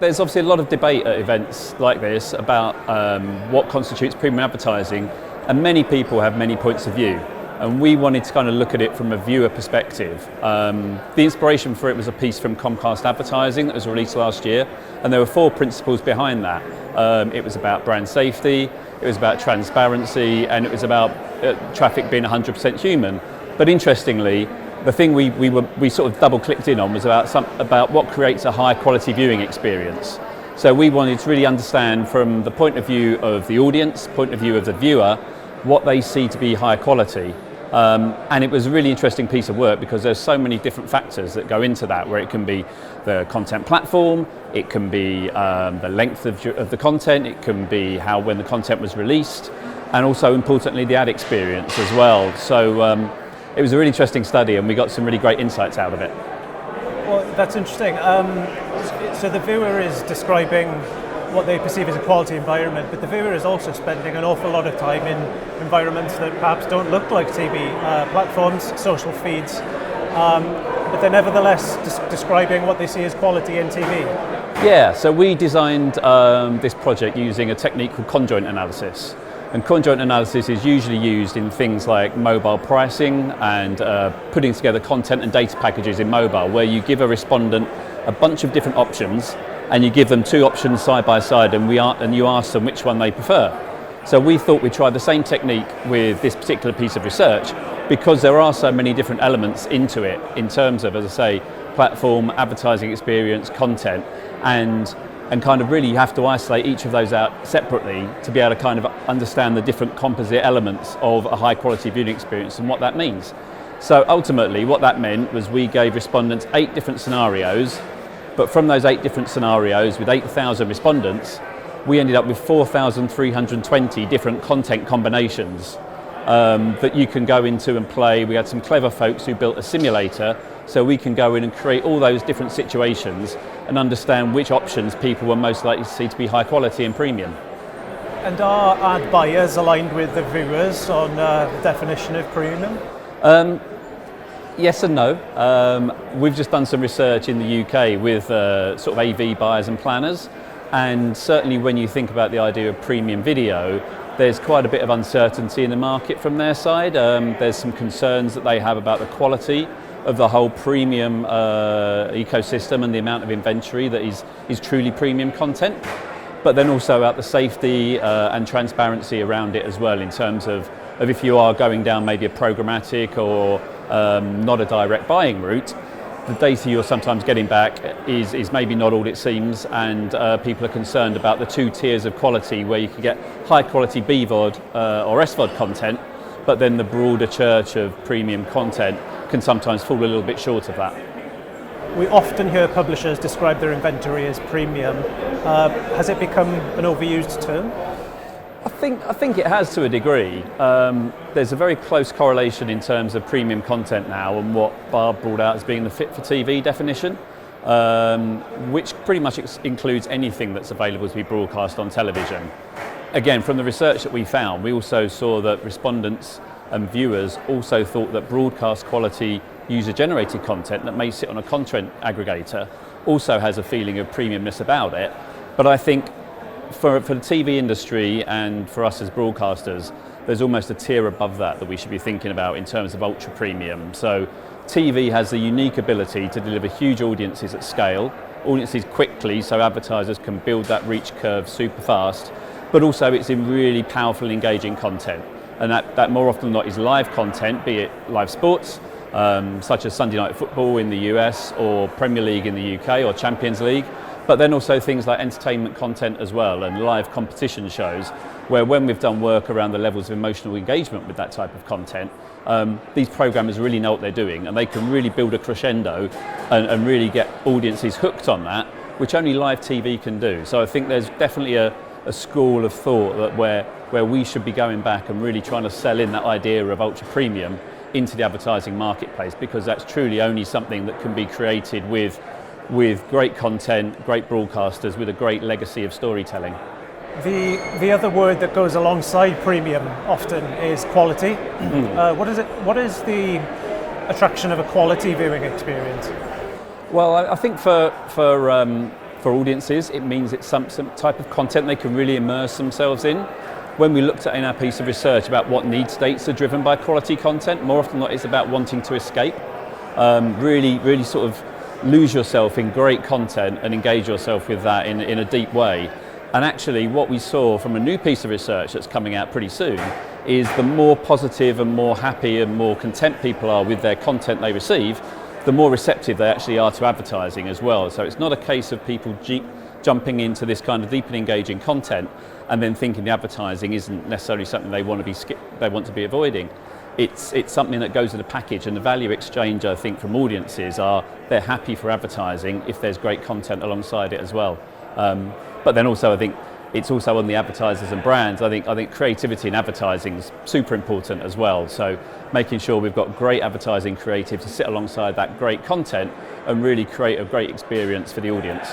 there's obviously a lot of debate at events like this about what constitutes premium advertising, and many people have many points of view. And we wanted to kind of look at it from a viewer perspective. The inspiration for it was a piece from Comcast Advertising that was released last year, and there were 4 principles behind that. It was about brand safety, it was about transparency, and it was about traffic being 100% human. But interestingly, the thing we sort of double clicked in on was about what creates a high quality viewing experience. So we wanted to really understand from the point of view of the audience, point of view of the viewer, what they see to be high quality. And it was a really interesting piece of work because there's so many different factors that go into that, where it can be the content platform, it can be the length of the content, it can be when the content was released, and also importantly the ad experience as well. So it was a really interesting study and we got some really great insights out of it. Well, that's interesting. So the viewer is describing what they perceive as a quality environment, but the viewer is also spending an awful lot of time in environments that perhaps don't look like TV platforms, social feeds, but they're nevertheless describing what they see as quality in TV. Yeah, so we designed this project using a technique called conjoint analysis. And conjoint analysis is usually used in things like mobile pricing and putting together content and data packages in mobile, where you give a respondent a bunch of different options and you give them 2 options side by side and you ask them which one they prefer. So we thought we'd try the same technique with this particular piece of research because there are so many different elements into it in terms of, as I say, platform, advertising experience, content, and kind of really you have to isolate each of those out separately to be able to kind of understand the different composite elements of a high quality viewing experience and what that means. So ultimately what that meant was we gave respondents 8 different scenarios, but from those 8 different scenarios with 8,000 respondents, we ended up with 4,320 different content combinations that you can go into and play. We had some clever folks who built a simulator so we can go in and create all those different situations and understand which options people were most likely to see to be high quality and premium. And are ad buyers aligned with the viewers on the definition of premium? Yes and no. We've just done some research in the UK with sort of AV buyers and planners, and certainly when you think about the idea of premium video, there's quite a bit of uncertainty in the market from their side. There's some concerns that they have about the quality of the whole premium ecosystem and the amount of inventory that is truly premium content, but then also about the safety and transparency around it as well, in terms of if you are going down maybe a programmatic or not a direct buying route, the data you're sometimes getting back is maybe not all it seems, and people are concerned about the 2 tiers of quality where you can get high quality BVOD or SVOD content, but then the broader church of premium content can sometimes fall a little bit short of that. We often hear publishers describe their inventory as premium. Has it become an overused term? I think it has to a degree. There's a very close correlation in terms of premium content now and what Barb brought out as being the fit for TV definition, which pretty much includes anything that's available to be broadcast on television. Again, from the research that we found, we also saw that respondents and viewers also thought that broadcast quality user-generated content that may sit on a content aggregator also has a feeling of premiumness about it. But I think for the TV industry and for us as broadcasters, there's almost a tier above that we should be thinking about in terms of ultra premium. So TV has the unique ability to deliver huge audiences at scale, audiences quickly so advertisers can build that reach curve super fast, but also it's in really powerful engaging content. And that more often than not is live content, be it live sports, such as Sunday Night Football in the US or Premier League in the UK or Champions League, but then also things like entertainment content as well and live competition shows, where when we've done work around the levels of emotional engagement with that type of content, these programmers really know what they're doing and they can really build a crescendo and really get audiences hooked on that, which only live TV can do. So I think there's definitely a school of thought that where we should be going back and really trying to sell in that idea of ultra premium into the advertising marketplace, because that's truly only something that can be created with great content, great broadcasters, with a great legacy of storytelling. The other word that goes alongside premium often is quality. What is the attraction of a quality viewing experience? Well, I think for for audiences. It means it's some type of content they can really immerse themselves in. When we looked at in our piece of research about what need states are driven by quality content, more often than not it's about wanting to escape. Really sort of lose yourself in great content and engage yourself with that in a deep way. And actually what we saw from a new piece of research that's coming out pretty soon is the more positive and more happy and more content people are with their content they receive, the more receptive they actually are to advertising as well. So it's not a case of people jumping into this kind of deep and engaging content and then thinking the advertising isn't necessarily something they want to be avoiding. It's something that goes in a package, and the value exchange I think from audiences are they're happy for advertising if there's great content alongside it as well. But then also I think it's also on the advertisers and brands. I think creativity in advertising is super important as well. So making sure we've got great advertising creative to sit alongside that great content and really create a great experience for the audience.